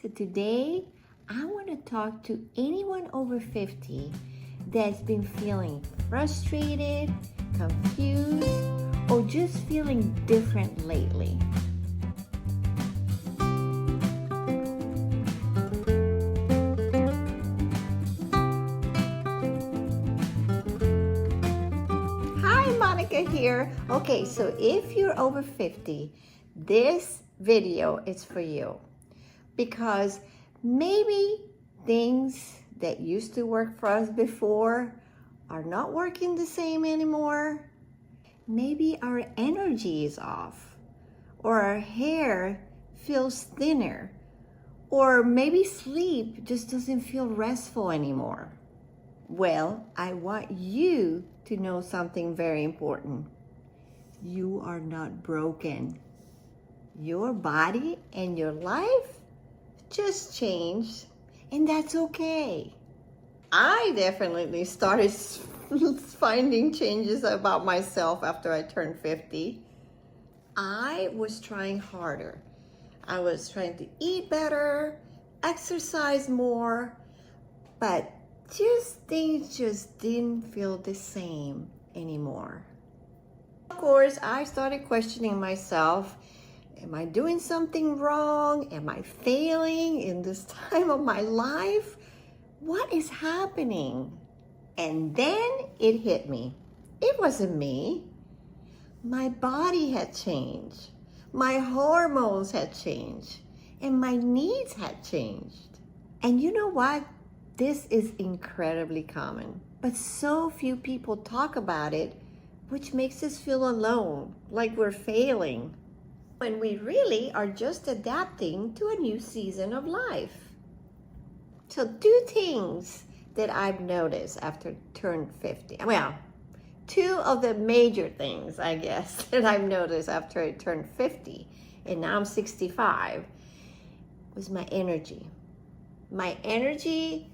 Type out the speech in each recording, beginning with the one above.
So today, I want to talk to anyone over 50 that's been feeling frustrated, confused, or just feeling different lately. Hi, Monica here. Okay, so if you're over 50, this video is for you. Because maybe things that used to work for us before are not working the same anymore. Maybe our energy is off, or our hair feels thinner, or maybe sleep just doesn't feel restful anymore. Well, I want you to know something very important. You are not broken. Your body and your life just changed, and that's okay. I definitely started finding changes about myself after I turned 50. I was trying harder. I was trying to eat better, exercise more, but things just didn't feel the same anymore. Of course, I started questioning myself. Am I doing something wrong? Am I failing in this time of my life? What is happening? And then it hit me. It wasn't me. My body had changed. My hormones had changed. And my needs had changed. And you know what? This is incredibly common. But so few people talk about it, which makes us feel alone, like we're failing, when we really are just adapting to a new season of life. So 2 things that I've noticed after turned 50. Well, 2 of the major things, I guess, that I've noticed after I turned 50, and now I'm 65, was my energy. My energy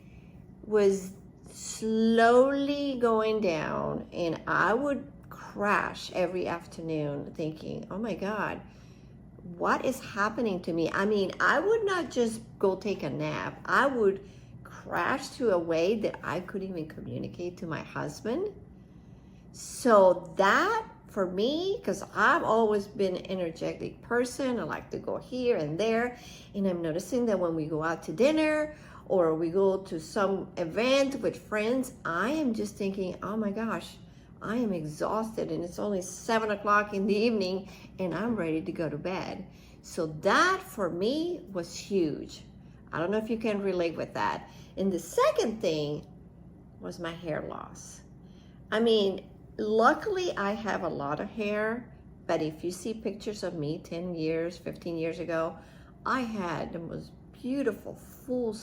was slowly going down, and I would crash every afternoon thinking, oh my God, what is happening to me? I mean, I would not just go take a nap. I would crash to a way that I couldn't even communicate to my husband. So that, for me, because I've always been an energetic person, I like to go here and there, and I'm noticing that when we go out to dinner or we go to some event with friends, I am just thinking, oh my gosh, I am exhausted and it's only 7 o'clock in the evening and I'm ready to go to bed. So that for me was huge. I don't know if you can relate with that. And the second thing was my hair loss. I mean, luckily I have a lot of hair, but if you see pictures of me 10 years, 15 years ago, I had the most beautiful full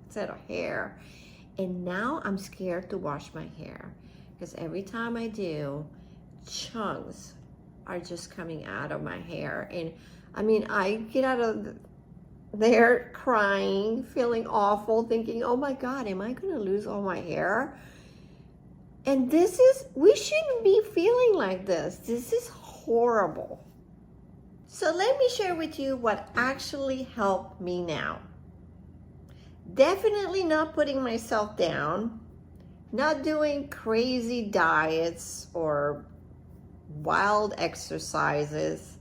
set of hair. And now I'm scared to wash my hair, because every time I do, chunks are just coming out of my hair. And I mean, I get out of there crying, feeling awful, thinking, oh my God, am I gonna lose all my hair? And we shouldn't be feeling like this. This is horrible. So let me share with you what actually helped me now. Definitely not putting myself down, not doing crazy diets or wild exercises,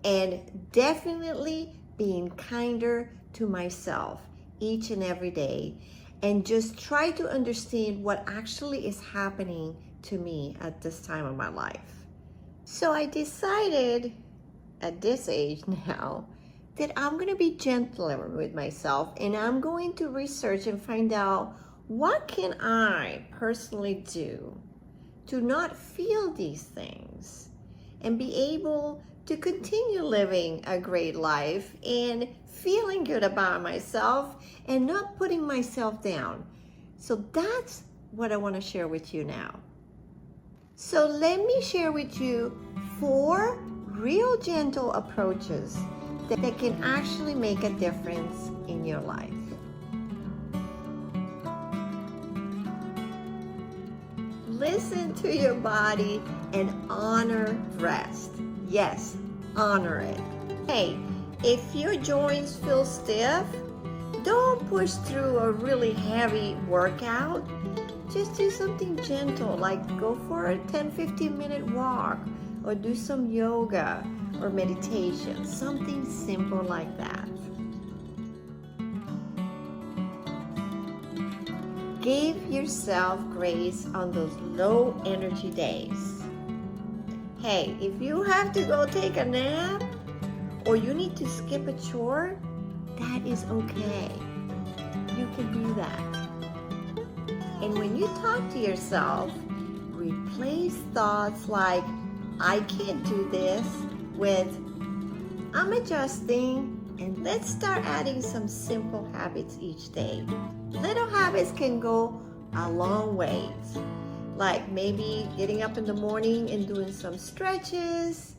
and definitely being kinder to myself each and every day, and just try to understand what actually is happening to me at this time of my life. So I decided at this age now that I'm going to be gentler with myself, and I'm going to research and find out what can I personally do to not feel these things and be able to continue living a great life and feeling good about myself and not putting myself down. So that's what I want to share with you now. So let me share with you 4 real gentle approaches that can actually make a difference in your life. Listen to your body and honor rest. Yes, honor it. Hey, If your joints feel stiff, don't push through a really heavy workout. Just do something gentle, like go for a 10-15 minute walk, or do some yoga or meditation, something simple like that. Give yourself grace on those low energy days. Hey, if you have to go take a nap or you need to skip a chore, that is okay. You can do that. And when you talk to yourself, replace thoughts like, I can't do this, with, I'm adjusting, and let's start adding some simple habits each day. Little habits can go a long ways, like maybe getting up in the morning and doing some stretches,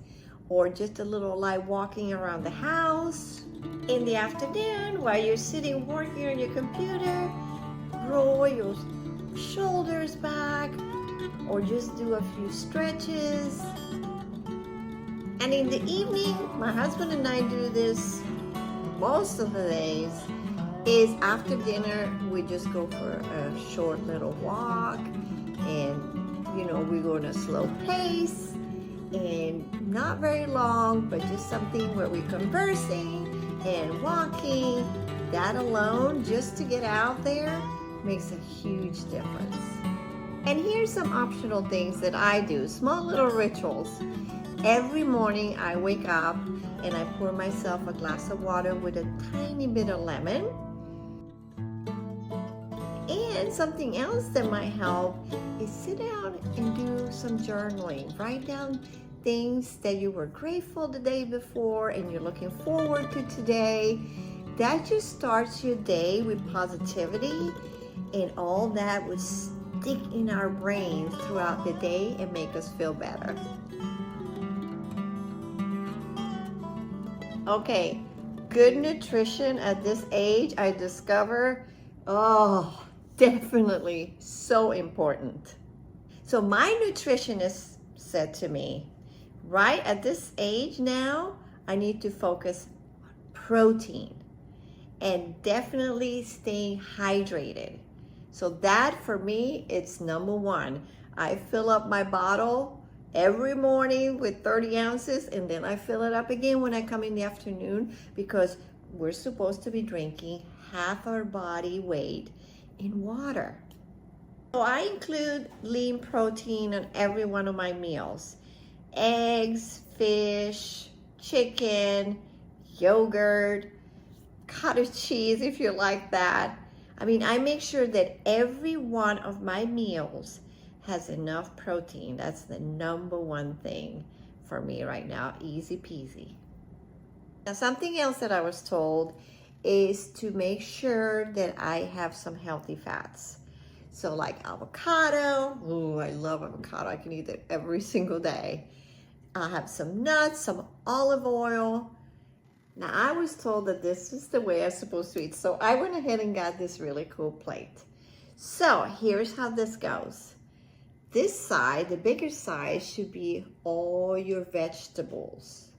or just a little light walking around the house. In the afternoon, while you're sitting working on your computer, roll your shoulders back, or just do a few stretches. And in the evening, my husband and I do this most of the days, is after dinner, we just go for a short little walk, and we go in a slow pace, and not very long, but just something where we're conversing and walking. That alone, just to get out there, makes a huge difference. And here's some optional things that I do, small little rituals. Every morning I wake up and I pour myself a glass of water with a tiny bit of lemon. And something else that might help is sit down and do some journaling. Write down things that you were grateful the day before and you're looking forward to today. That just starts your day with positivity, and all that would stick in our brains throughout the day and make us feel better. Okay, good nutrition at this age, I discover, definitely so important. So my nutritionist said to me, right at this age now, I need to focus on protein and definitely staying hydrated. So that for me, it's number one. I fill up my bottle every morning with 30 ounces, and then I fill it up again when I come in the afternoon, because we're supposed to be drinking half our body weight in water. So I include lean protein on every one of my meals. Eggs, fish, chicken, yogurt, cottage cheese if you like that. I mean, I make sure that every one of my meals has enough protein. That's the number one thing for me right now, easy peasy. Now, something else that I was told is to make sure that I have some healthy fats. So like avocado, ooh, I love avocado. I can eat it every single day. I have some nuts, some olive oil. Now, I was told that this is the way I'm supposed to eat, so I went ahead and got this really cool plate. So here's how this goes. This side, the bigger side, should be all your vegetables.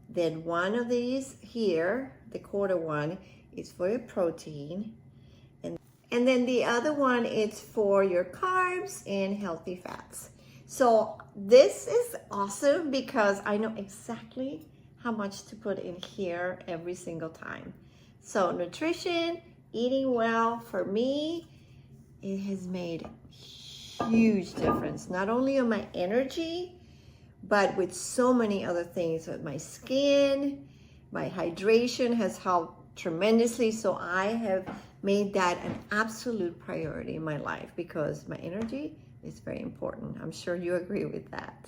Then one of these here, the quarter one, is for your protein. And then the other one is for your carbs and healthy fats. So this is awesome because I know exactly how much to put in here every single time. So nutrition, eating well, for me, it has made huge difference, not only on my energy, but with so many other things. With my skin, my hydration has helped tremendously. So I have made that an absolute priority in my life because my energy is very important. I'm sure you agree with that.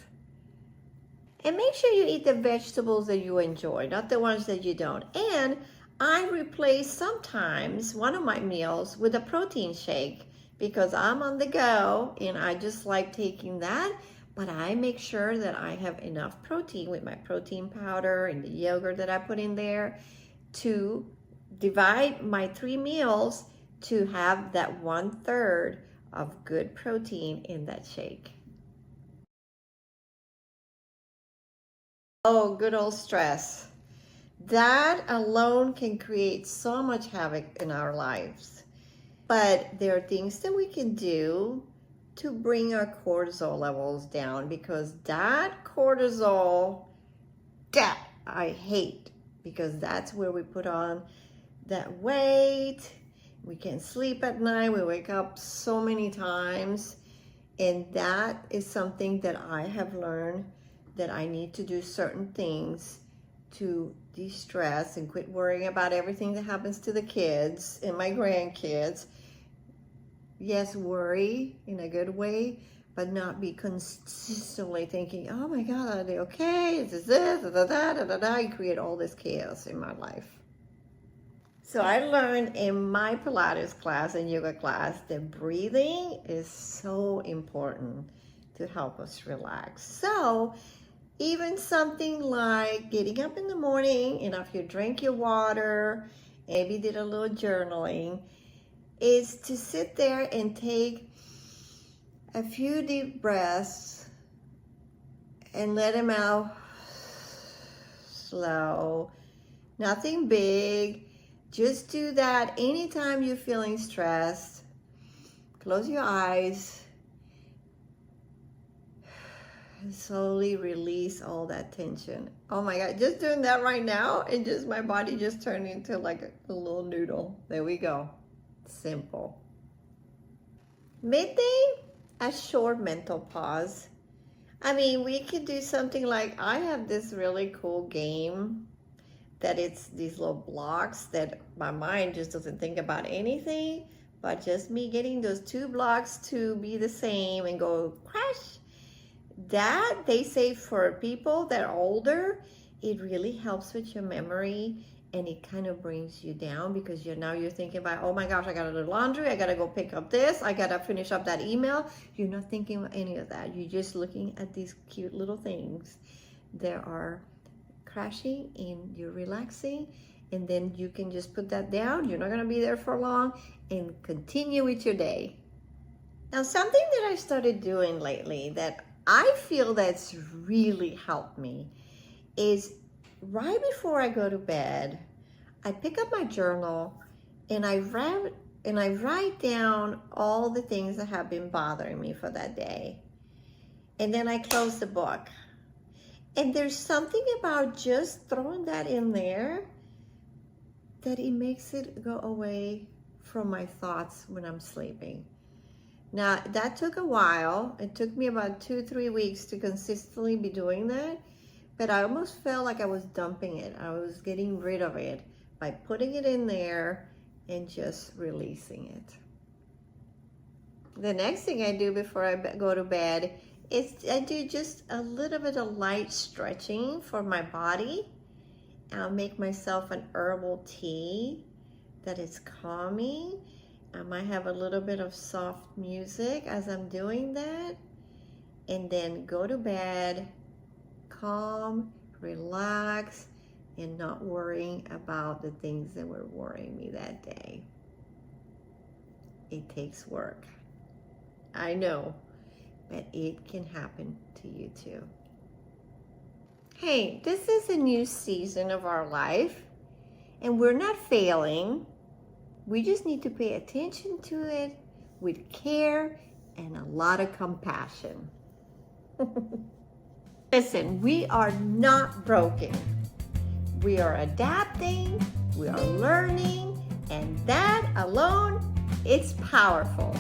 And make sure you eat the vegetables that you enjoy, not the ones that you don't. And I replace sometimes one of my meals with a protein shake because I'm on the go and I just like taking that. But I make sure that I have enough protein with my protein powder and the yogurt that I put in there to divide my 3 meals to have that 1/3 of good protein in that shake. Oh, good old stress. That alone can create so much havoc in our lives. But there are things that we can do to bring our cortisol levels down, because that cortisol, that I hate, because that's where we put on that weight. We can't sleep at night. We wake up so many times. And that is something that I have learned, that I need to do certain things to de-stress and quit worrying about everything that happens to the kids and my grandkids. Yes, worry in a good way, but not be consistently thinking, oh my God, are they okay? Is this, da, da, da, da, da, da. I create all this chaos in my life. So I learned in my Pilates class and yoga class that breathing is so important to help us relax. So even something like getting up in the morning, and if you drink your water, maybe did a little journaling, is to sit there and take a few deep breaths and let them out slow. Nothing big. Just do that anytime you're feeling stressed. Close your eyes. And slowly release all that tension. Oh my God, just doing that right now, and just my body just turned into like a little noodle. There we go. Simple. Midday, a short mental pause. I mean, we could do something like, I have this really cool game that it's these little blocks that my mind just doesn't think about anything, but just me getting those two blocks to be the same and go crash. That, they say, for people that are older, it really helps with your memory, and it kind of brings you down, because you're thinking about, oh my gosh, I gotta do laundry, I gotta go pick up this, I gotta finish up that email. You're not thinking about any of that. You're just looking at these cute little things that are crashing, and you're relaxing, and then you can just put that down. You're not going to be there for long, and continue with your day. Now, something that I started doing lately that I feel that's really helped me is right before I go to bed, I pick up my journal and I write down all the things that have been bothering me for that day. And then I close the book. And there's something about just throwing that in there that it makes it go away from my thoughts when I'm sleeping. Now, that took a while. It took me about 2-3 weeks to consistently be doing that, but I almost felt like I was dumping it. I was getting rid of it by putting it in there and just releasing it. The next thing I do before I go to bed, I do just a little bit of light stretching for my body. I'll make myself an herbal tea that is calming. I might have a little bit of soft music as I'm doing that. And then go to bed, calm, relax, and not worrying about the things that were worrying me that day. It takes work. I know. But it can happen to you too. Hey, this is a new season of our life, and we're not failing. We just need to pay attention to it with care and a lot of compassion. Listen, we are not broken. We are adapting, we are learning, and that alone, it's powerful.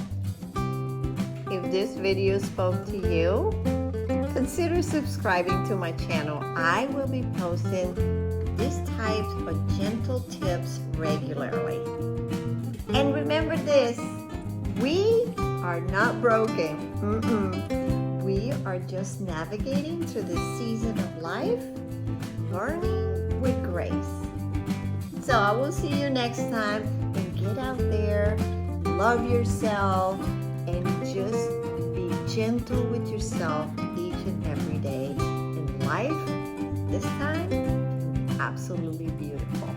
If this video spoke to you, consider subscribing to my channel. I will be posting these types of gentle tips regularly. And remember this, we are not broken. We are just navigating through this season of life, learning with grace. So I will see you next time, and get out there, love yourself, and just be gentle with yourself each and every day. And life, this time, absolutely beautiful.